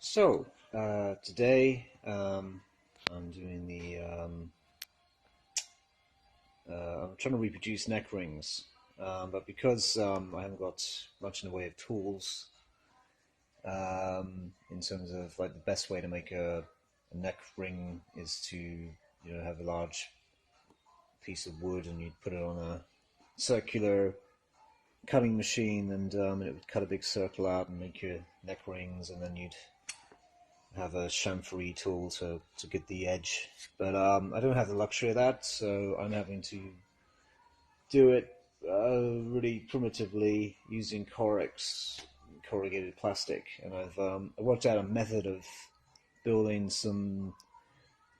So, today I'm doing I'm trying to reproduce neck rings, but because I haven't got much in the way of tools, in terms of like the best way to make a neck ring is to have a large piece of wood and you'd put it on a circular cutting machine and it would cut a big circle out and make your neck rings, and then you'd have a chamfery tool to get the edge. But I don't have the luxury of that, so I'm having to do it really primitively using Corex corrugated plastic. And I worked out a method of building some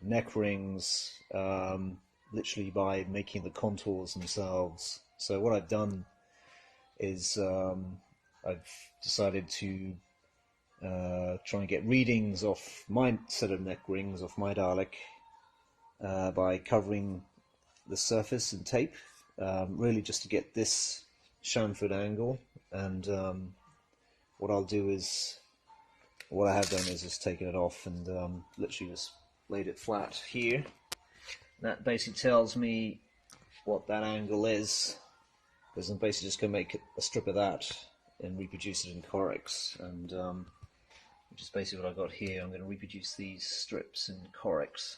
neck rings literally by making the contours themselves. So what I've done is I've decided to try and get readings off my set of neck rings off my Dalek by covering the surface in tape, really just to get this chamfered angle. And what I'll do is, what I have done is just taken it off and literally just laid it flat here. That basically tells me what that angle is, because I'm basically just going to make a strip of that and reproduce it in Corex, and which is basically what I've got here. I'm going to reproduce these strips in Corex,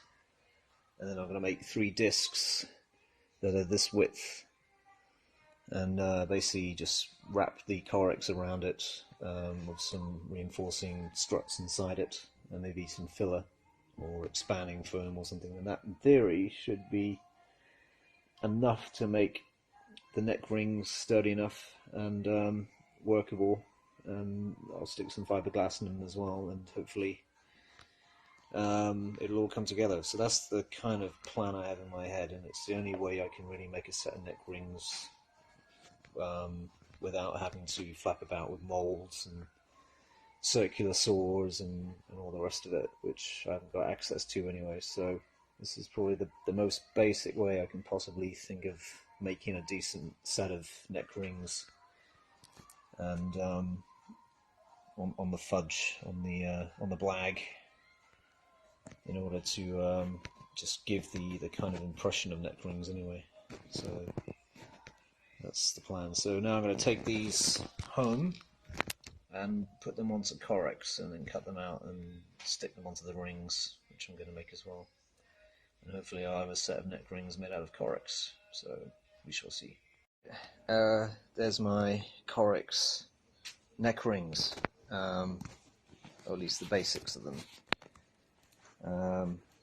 and then I'm going to make 3 discs that are this width, and basically just wrap the Corex around it with some reinforcing struts inside it, and maybe some filler or expanding foam or something, and that in theory should be enough to make the neck rings sturdy enough and workable. And I'll stick some fiberglass in them as well, and hopefully it'll all come together. So that's the kind of plan I have in my head, and it's the only way I can really make a set of neck rings without having to flap about with molds and circular saws and all the rest of it, which I haven't got access to anyway. So this is probably the most basic way I can possibly think of making a decent set of neck rings. And on the fudge, on the blag, in order to just give the kind of impression of neck rings anyway. So that's the plan. So now I'm going to take these home and put them onto Corex and then cut them out and stick them onto the rings, which I'm going to make as well. And hopefully I'll have a set of neck rings made out of Corex, so we shall see. There's my Corex neck rings, or at least the basics of them,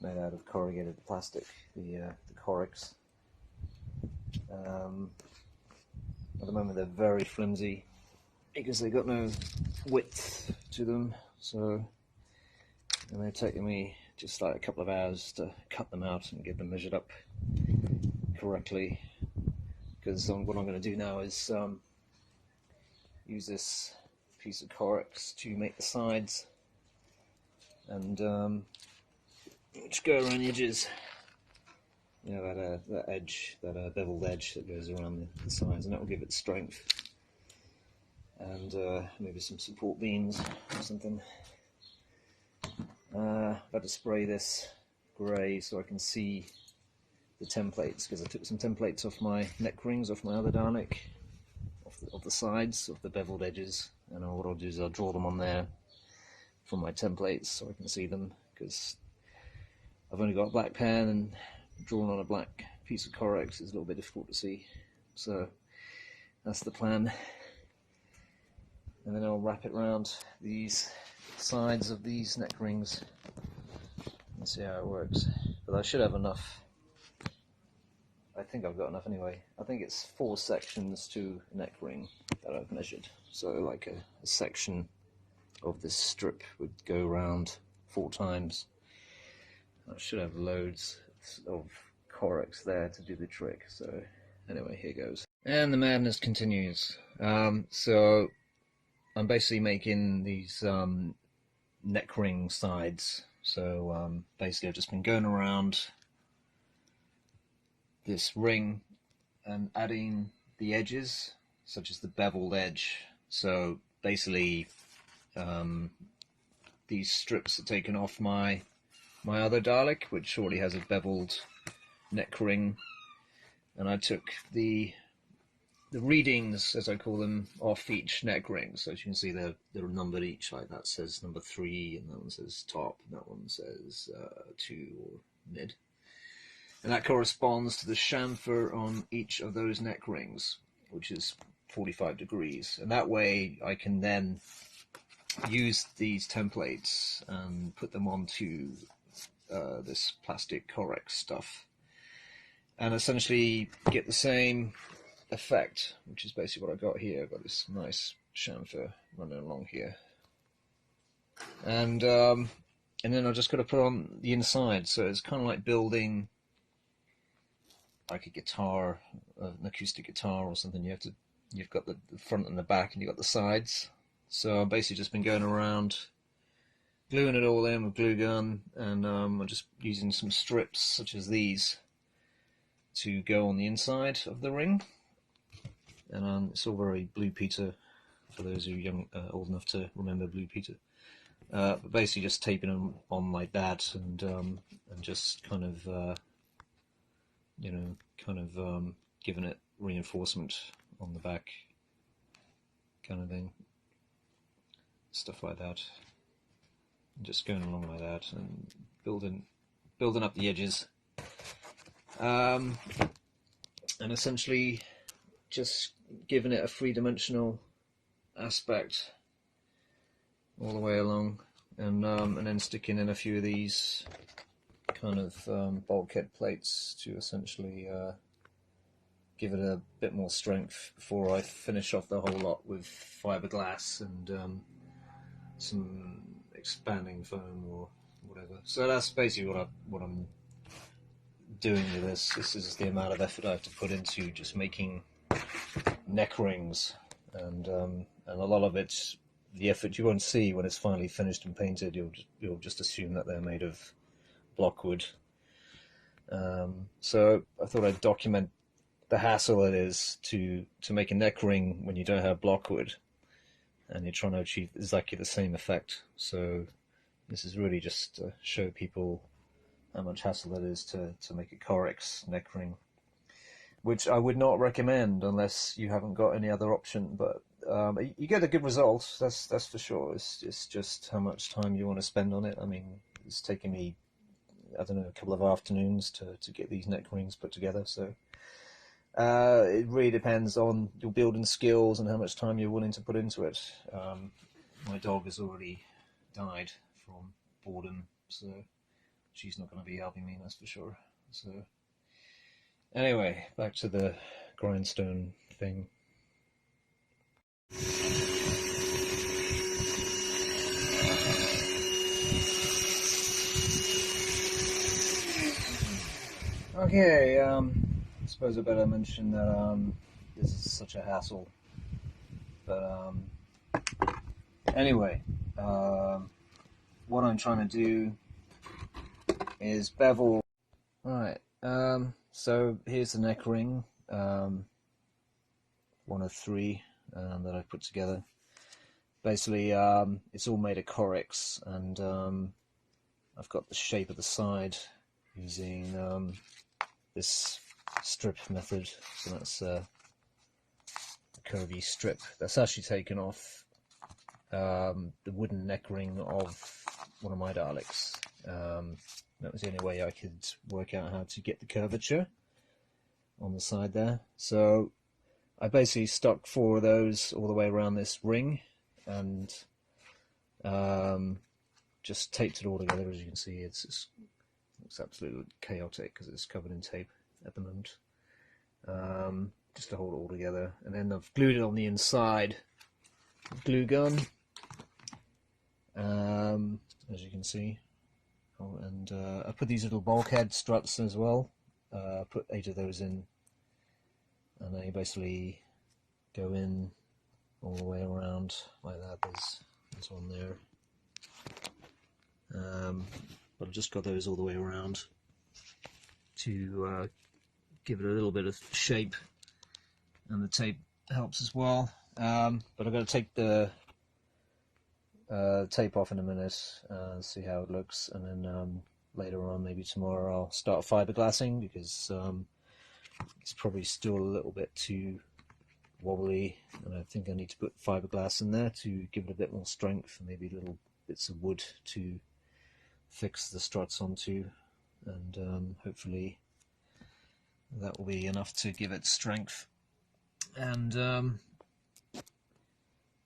made out of corrugated plastic, the Corex. At the moment they're very flimsy because they've got no width to them, so they're taking me just like a couple of hours to cut them out and get them measured up correctly, because what I'm going to do now is use this piece of Corex to make the sides, and which go around the edges. You know, that edge, that beveled edge that goes around the sides, and that will give it strength. And maybe some support beams or something. I've had to spray this grey so I can see the templates, because I took some templates off my neck rings, off my other Dalek, off the sides, of the beveled edges, and what I'll do is I'll draw them on there from my templates so I can see them, because I've only got a black pen, and drawn on a black piece of Corex is a little bit difficult to see. So that's the plan. And then I'll wrap it around these sides of these neck rings and see how it works. But I should have enough. I think I've got enough anyway. I think it's 4 sections to a neck ring that I've measured. So like a section of this strip would go around 4 times. I should have loads of Corex there to do the trick. So anyway, here goes. And the madness continues. So I'm basically making these neck ring sides. So basically I've just been going around this ring and adding the edges, such as the beveled edge. So basically these strips are taken off my other Dalek, which already has a beveled neck ring, and I took the readings, as I call them, off each neck ring. So as you can see, they're numbered each. Like that says number 3, and that one says top, and that one says 2 or mid. And that corresponds to the chamfer on each of those neck rings, which is 45 degrees. And that way I can then use these templates and put them onto this plastic Corex stuff, and essentially get the same effect, which is basically what I got here. I've got this nice chamfer running along here, and then I've just got to put on the inside. So it's kind of like building like a guitar, an acoustic guitar or something. You've got the front and the back, and you've got the sides. So I've basically just been going around gluing it all in with glue gun, and I'm just using some strips such as these to go on the inside of the ring. And it's all very Blue Peter for those who are old enough to remember Blue Peter. But basically just taping them on like that, and just kind of giving it reinforcement on the back, kind of thing, stuff like that. Just going along like that and building up the edges, and essentially just giving it a three-dimensional aspect all the way along, and then sticking in a few of these kind of bulkhead plates to essentially give it a bit more strength before I finish off the whole lot with fiberglass and some expanding foam or whatever. So that's basically what I'm doing with this. This is the amount of effort I have to put into just making neck rings, and a lot of it's the effort you won't see when it's finally finished and painted. You'll just assume that they're made of blockwood. So I thought I'd document the hassle it is to make a neck ring when you don't have blockwood, and you're trying to achieve exactly the same effect. So this is really just to show people how much hassle it is to make a Corex neck ring, which I would not recommend unless you haven't got any other option. But you get a good result, that's for sure. It's just how much time you want to spend on it. I mean, it's taken me, I don't know, a couple of afternoons to get these neck rings put together. So it really depends on your building skills and how much time you're willing to put into it. My dog has already died from boredom, so she's not going to be helping me, that's for sure. So anyway, back to the grindstone thing. Okay, I suppose I better mention that this is such a hassle. But anyway, what I'm trying to do is bevel. Alright, so here's the neck ring, one of 3 that I put together. Basically, it's all made of Corex, and I've got the shape of the side using this strip method. So that's a curvy strip that's actually taken off the wooden neck ring of one of my Daleks. That was the only way I could work out how to get the curvature on the side there. So I basically stuck 4 of those all the way around this ring, and just taped it all together. As you can see, it's absolutely chaotic because it's covered in tape at the moment, just to hold it all together. And then I've glued it on the inside with glue gun, as you can see. Oh, and I put these little bulkhead struts as well. I put 8 of those in, and they basically go in all the way around like that. There's one there, but I've just got those all the way around to give it a little bit of shape, and the tape helps as well. But I've got to take the tape off in a minute, see how it looks, and then later on, maybe tomorrow, I'll start fiberglassing, because it's probably still a little bit too wobbly, and I think I need to put fiberglass in there to give it a bit more strength, and maybe little bits of wood to fix the struts onto, and hopefully that will be enough to give it strength. And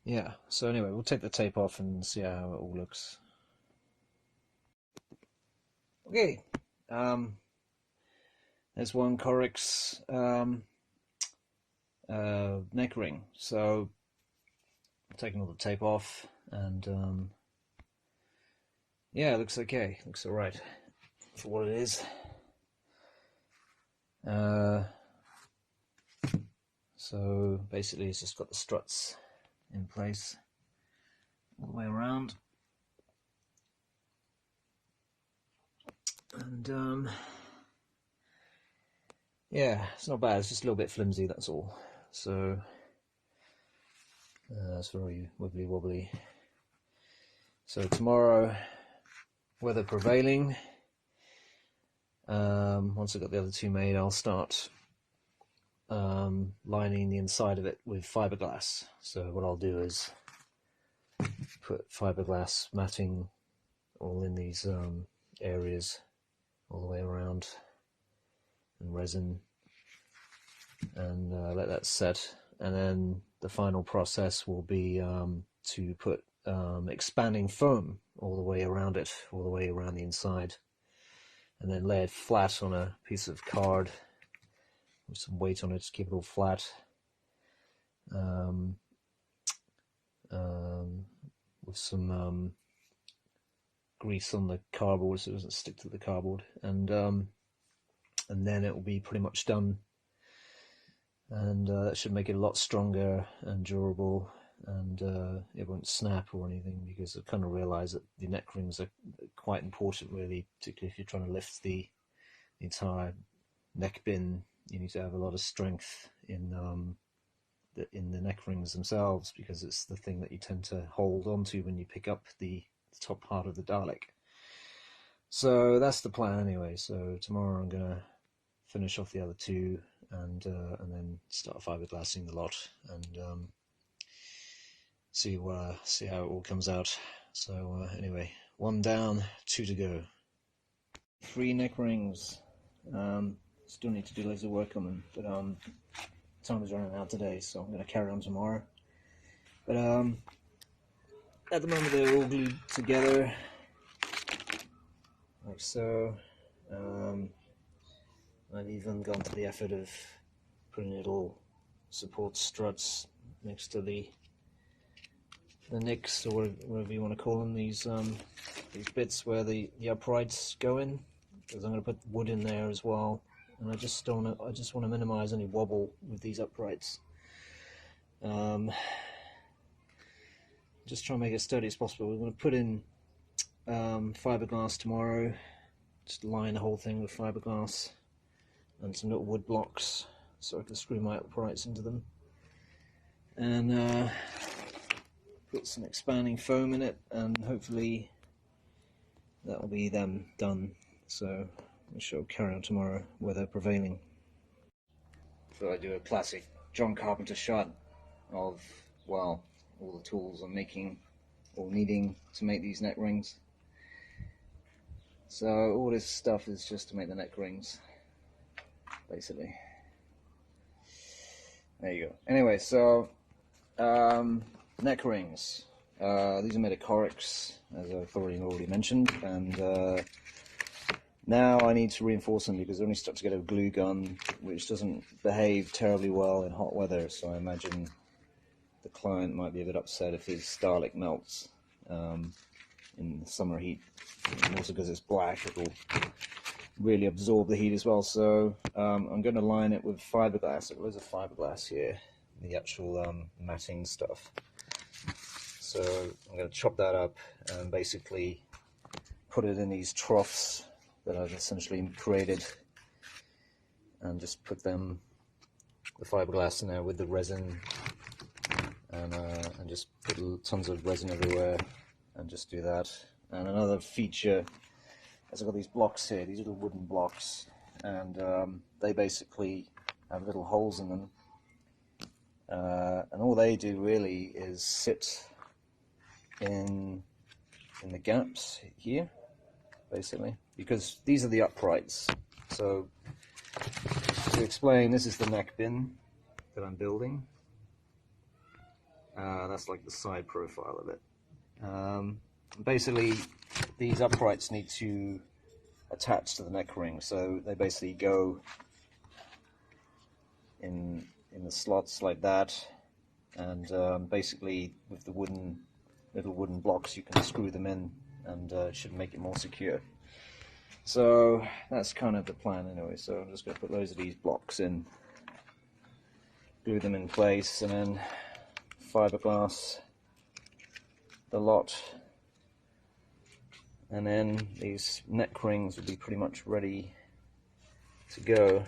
yeah, so anyway, we'll take the tape off and see how it all looks. Okay, there's one Corix neck ring. So I'm taking all the tape off, and yeah, it looks okay. Looks alright for what it is. So basically, it's just got the struts in place all the way around, and yeah, it's not bad. It's just a little bit flimsy, that's all. So it's very wibbly wobbly. So tomorrow, weather prevailing, once I've got the other two made, I'll start lining the inside of it with fiberglass. So what I'll do is put fiberglass matting all in these areas all the way around, and resin, and let that set. And then the final process will be to put expanding foam all the way around it, all the way around the inside, and then lay it flat on a piece of card with some weight on it to keep it all flat, with some grease on the cardboard so it doesn't stick to the cardboard, and then it will be pretty much done, and that should make it a lot stronger and durable, and it won't snap or anything, because I kind of realize that the neck rings are quite important, really, particularly if you're trying to lift the entire neck bin. You need to have a lot of strength in the neck rings themselves, because it's the thing that you tend to hold onto when you pick up the top part of the Dalek. So that's the plan anyway. So tomorrow I'm gonna finish off the other two, and then start fiberglassing the lot, and see how it all comes out. So anyway, one down, two to go. 3 neck rings. Still need to do loads of work on them, but time is running out today, so I'm going to carry on tomorrow. But at the moment they're all glued together, like so. I've even gone to the effort of putting little support struts next to the nicks, or whatever you want to call them, these bits where the uprights go in, because I'm going to put wood in there as well. And I just want to minimize any wobble with these uprights. Just try and make it as sturdy as possible. We're going to put in fiberglass tomorrow, just line the whole thing with fiberglass, and some little wood blocks so I can screw my uprights into them, and put some expanding foam in it, and hopefully that will be them done. So we shall carry on tomorrow, weather prevailing. So I do a classic John Carpenter shot of, well, all the tools I'm making or needing to make these neck rings. So all this stuff is just to make the neck rings, basically. There you go. Anyway, so neck rings. These are made of Corix, as I've already mentioned, and now I need to reinforce them, because they're only stuck together with glue gun, which doesn't behave terribly well in hot weather. So I imagine the client might be a bit upset if his Dalek melts in the summer heat, and also because it's black, it will really absorb the heat as well. So I'm going to line it with fiberglass. There was a fiberglass here, the actual matting stuff. So I'm going to chop that up and basically put it in these troughs that I've essentially created, and just put them, the fiberglass in there with the resin, and just put tons of resin everywhere, and just do that. And another feature is I've got these blocks here, these little wooden blocks, and they basically have little holes in them, and all they do really is sit in the gaps here, basically, because these are the uprights. So to explain, this is the neck bin that I'm building. That's like the side profile of it. Basically, these uprights need to attach to the neck ring, so they basically go in the slots like that, and basically with the little wooden blocks you can screw them in, and it should make it more secure. So that's kind of the plan anyway. So I'm just going to put loads of these blocks in, glue them in place, and then fiberglass the lot, and then these neck rings will be pretty much ready to go,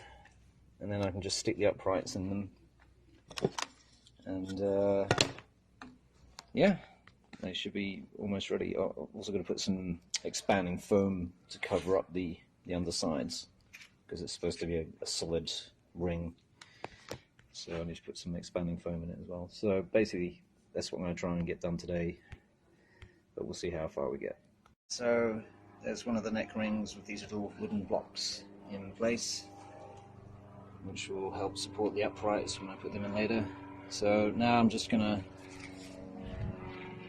and then I can just stick the uprights in them, and yeah, they should be almost ready. I'm also going to put some expanding foam to cover up the undersides, because it's supposed to be a solid ring, so I need to put some expanding foam in it as well. So basically that's what I'm going to try and get done today, but we'll see how far we get. So there's one of the neck rings with these little wooden blocks in place, which will help support the uprights when I put them in later. So now I'm just going to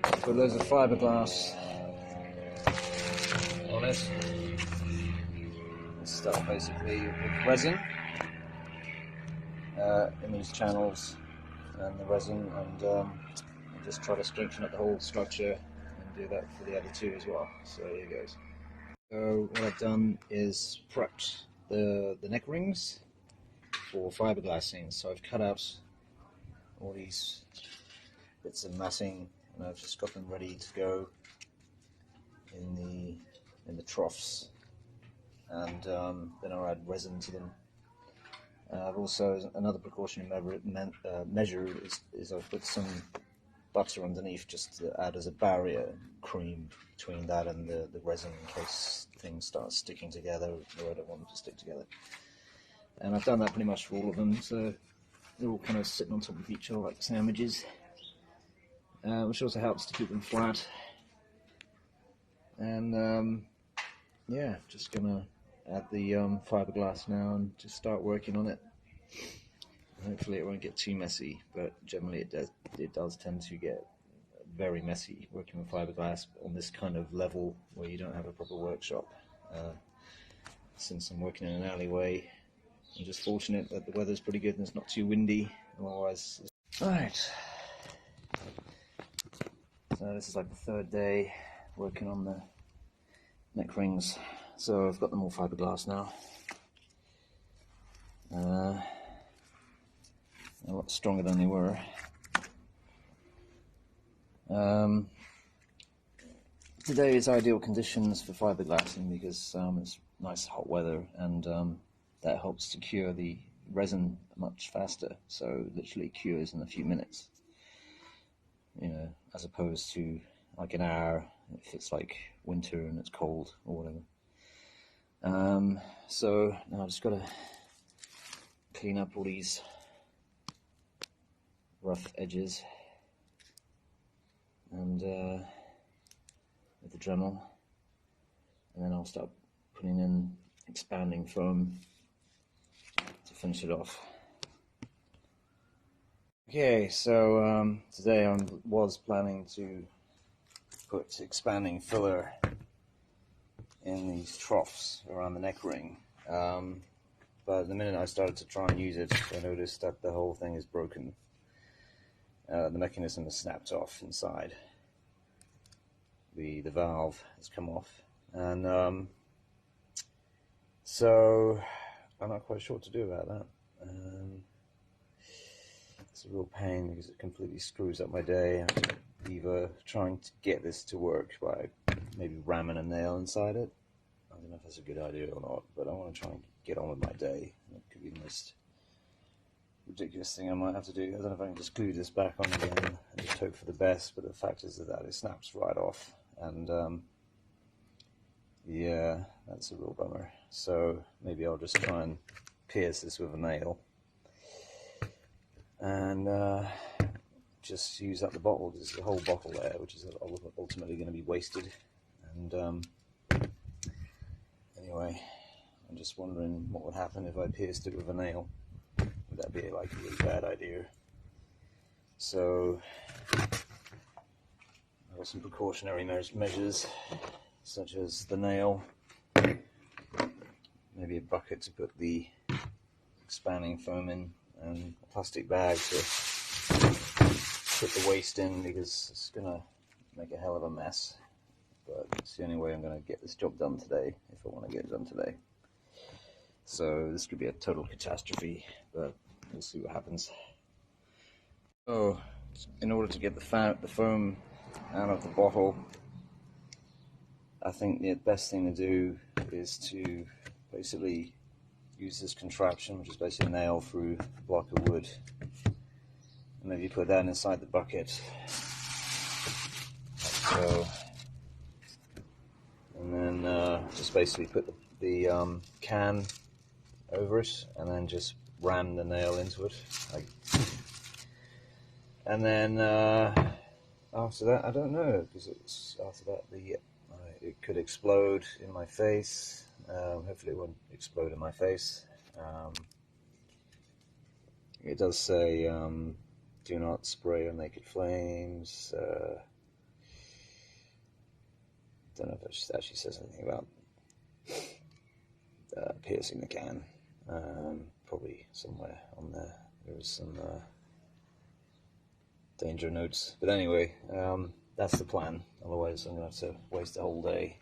put loads of fiberglass on it. Start basically with resin in these channels and the resin, and just try to strengthen up the whole structure, and do that for the other two as well. So here goes. So what I've done is prepped the neck rings for fiberglassing. So I've cut out all these bits of matting, and I've just got them ready to go in the troughs, and then I'll add resin to them. I've also, another precautionary measure is I've put some butter underneath, just to add as a barrier cream between that and the resin, in case things start sticking together, or I don't want them to stick together. And I've done that pretty much for all of them, so they're all kind of sitting on top of each other like sandwiches, which also helps to keep them flat. And yeah, just gonna add the fiberglass now and just start working on it. Hopefully it won't get too messy, but generally it does tend to get very messy working with fiberglass on this kind of level where you don't have a proper workshop. Since I'm working in an alleyway, I'm just fortunate that the weather's pretty good and it's not too windy. Otherwise, alright. So this is like the third day working on the neck rings. So I've got them all fiberglass now. A lot stronger than they were. Today is ideal conditions for fiberglassing because it's nice hot weather, and that helps to cure the resin much faster. So literally cures in a few minutes, you know, as opposed to like an hour if it's like winter and it's cold or whatever. So now I've just got to clean up all these rough edges and with the Dremel, and then I'll start putting in expanding foam to finish it off. Okay, so today I was planning to put expanding filler in these troughs around the neck ring, but the minute I started to try and use it, I noticed that the whole thing is broken. The mechanism is snapped off inside. The valve has come off, and so I'm not quite sure what to do about that. It's a real pain because it completely screws up my day. I'm either trying to get this to work by maybe ramming a nail inside it. I don't know if that's a good idea or not, but I want to try and get on with my day. It could be the most ridiculous thing I might have to do. I don't know if I can just glue this back on again and just hope for the best, but the fact is that it snaps right off, and yeah, that's a real bummer. So maybe I'll just try and pierce this with a nail and just use up the bottle. There's the whole bottle there, which is ultimately going to be wasted. And anyway, I'm just wondering what would happen if I pierced it with a nail. Would that be like a really bad idea? So I've got some precautionary measures, such as the nail, maybe a bucket to put the expanding foam in, and a plastic bag to put the waste in, because it's going to make a hell of a mess. But it's the only way I'm going to get this job done today, if I want to get it done today. So this could be a total catastrophe, but we'll see what happens. So, in order to get the foam out of the bottle, I think the best thing to do is to basically use this contraption, which is basically a nail through a block of wood. And maybe put that inside the bucket, like so. And then just basically put the can over it, and then just ram the nail into it. And then after that, I don't know, because it's after that it could explode in my face. Hopefully it won't explode in my face. It does say do not spray on naked flames. Don't know if it actually says anything about piercing the can. Probably somewhere on there is some danger notes. But anyway, that's the plan. Otherwise, I'm going to have to waste a whole day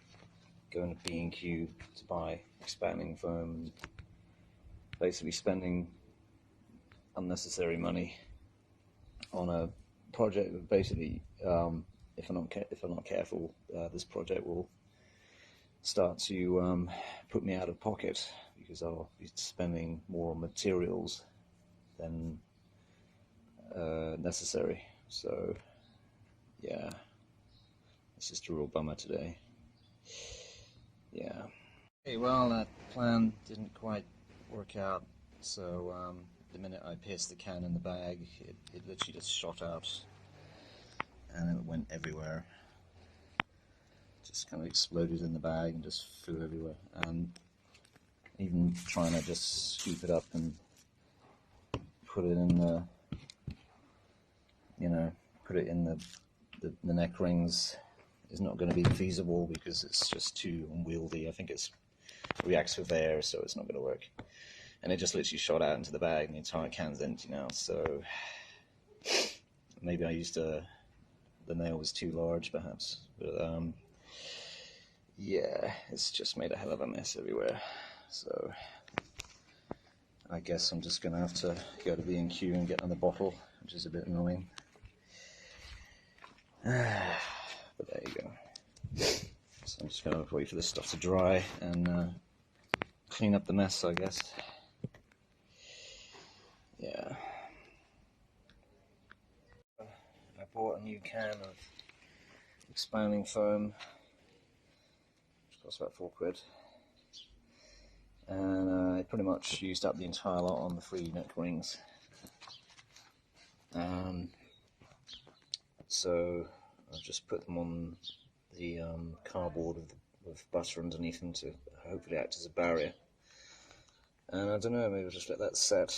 going to B&Q to buy expanding foam, basically spending unnecessary money on a project that basically, if I'm not careful, this project will start to put me out of pocket, because I'll be spending more on materials than necessary. So yeah, it's just a real bummer today. Yeah. Okay, well, that plan didn't quite work out. So the minute I pierced the can in the bag, it literally just shot out, and it went everywhere. Just kind of exploded in the bag and just flew everywhere. And even trying to just scoop it up and put it in the, put it in the neck rings is not going to be feasible, because it's just too unwieldy. I think it reacts with air, so it's not going to work. And it just literally shot out into the bag, and the entire can's empty now. So maybe I used the nail was too large, perhaps. But yeah, it's just made a hell of a mess everywhere. So I guess I'm just going to have to go to B&Q and get another bottle, which is a bit annoying. But there you go. So I'm just going to wait for this stuff to dry and clean up the mess, I guess. Yeah. I bought a new can of expanding foam, which cost about £4. And I pretty much used up the entire lot on the 3 neck rings. So I've just put them on the cardboard with butter underneath them to hopefully act as a barrier. And I don't know, maybe I'll just let that set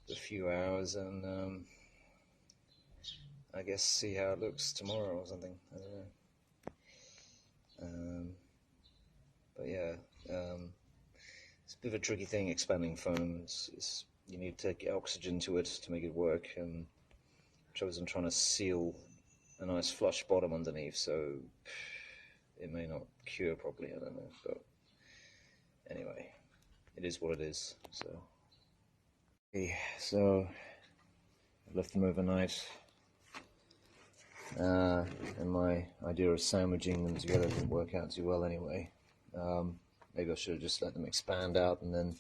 for a few hours and I guess see how it looks tomorrow or something. I don't know. But yeah, it's a bit of a tricky thing, expanding foam. You need to take oxygen to it to make it work, and trouble is I'm trying to seal a nice flush bottom underneath, so it may not cure properly, I don't know. But anyway, it is what it is. So okay, so I've left them overnight. And my idea of sandwiching them together didn't work out too well anyway. Maybe I should have just let them expand out, and then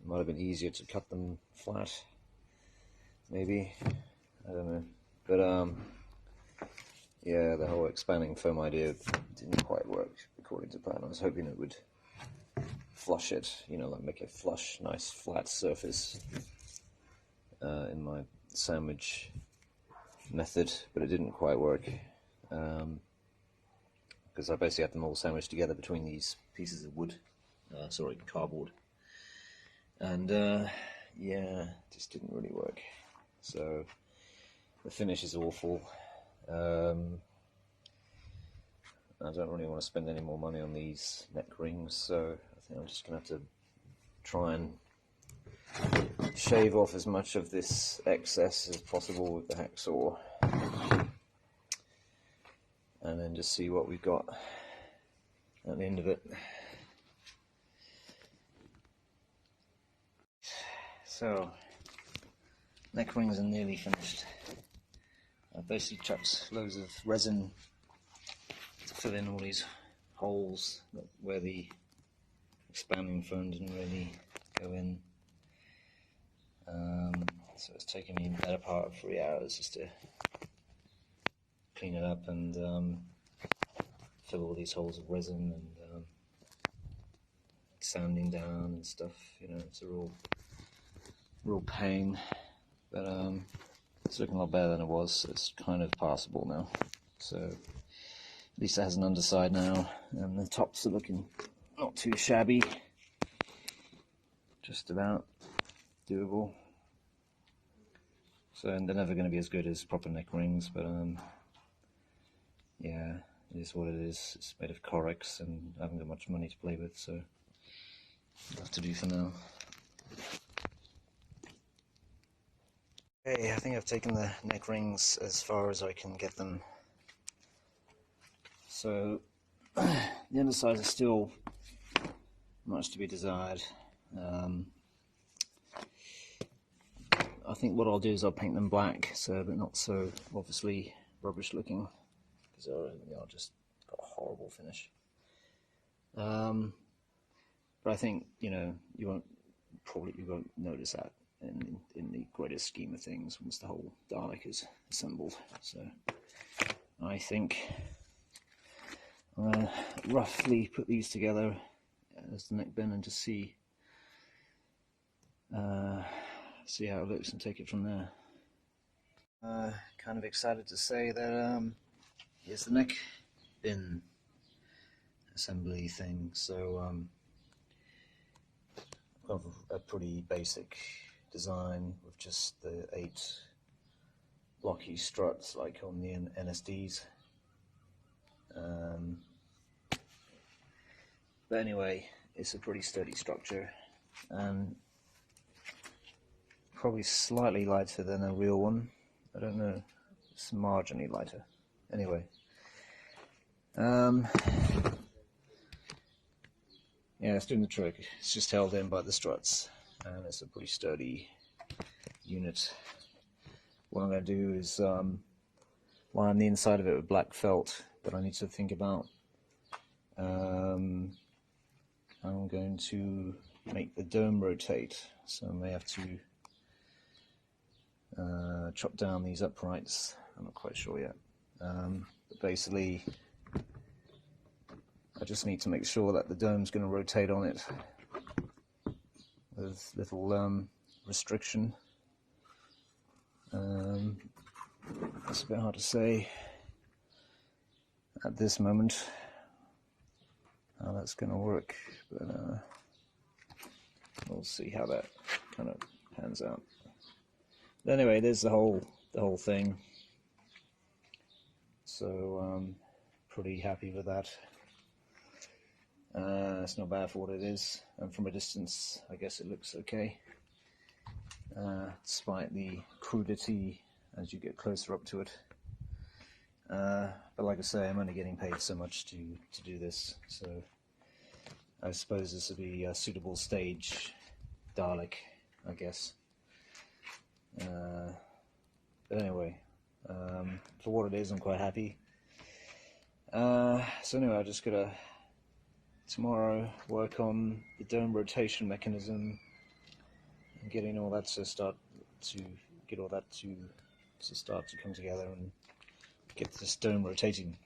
it might have been easier to cut them flat. Maybe, I don't know. But yeah, the whole expanding foam idea didn't quite work according to plan. I was hoping it would flush it, you know, like make a flush, nice flat surface in my sandwich method, but it didn't quite work because I basically had them all sandwiched together between these pieces of wood, cardboard, and yeah, just didn't really work. So the finish is awful. I don't really want to spend any more money on these neck rings, so I think I'm just going to have to try and shave off as much of this excess as possible with the hacksaw, and then just see what we've got at the end of it. So, neck rings are nearly finished. I basically chucked loads of resin to fill in all these holes where the expanding foam didn't really go in. So it's taken me the better part of 3 hours just to clean it up and fill all these holes of resin and sanding down and stuff. You know, it's a real pain, but it's looking a lot better than it was. So it's kind of passable now. So at least it has an underside now, and the tops are looking not too shabby. Just about doable. So and they're never going to be as good as proper neck rings, but yeah, it is what it is. It's made of Corex, and I haven't got much money to play with, so I'll have to do for now. Okay, I think I've taken the neck rings as far as I can get them. So the undersides are still much to be desired. I think what I'll do is I'll paint them black, so they're not so obviously rubbish looking, because they are just got a horrible finish. But I think, you know, you won't notice that in the greater scheme of things once the whole Dalek is assembled. So I think I'm going to roughly put these together as the neck bin and just see how it looks and take it from there. Kind of excited to say that here's the neck bin assembly thing. So I've got a pretty basic design with just the 8 blocky struts like on the NSDs. But anyway, it's a pretty sturdy structure and probably slightly lighter than a real one. I don't know, it's marginally lighter. Anyway, yeah, it's doing the trick. It's just held in by the struts, and it's a pretty sturdy unit. What I'm going to do is line the inside of it with black felt, but I need to think about I'm going to make the dome rotate, so I may have to chop down these uprights. I'm not quite sure yet, but basically I just need to make sure that the dome's going to rotate on it with little restriction. It's a bit hard to say at this moment how that's going to work, but we'll see how that kind of pans out. But anyway, there's the whole thing. So pretty happy with that. It's not bad for what it is, and from a distance I guess it looks okay, despite the crudity as you get closer up to it. But like I say, I'm only getting paid so much to do this, so I suppose this would be a suitable stage Dalek, I guess. But anyway, for what it is, I'm quite happy. So anyway, I just gotta tomorrow work on the dome rotation mechanism and getting all that to start to come together, and get the stone rotating.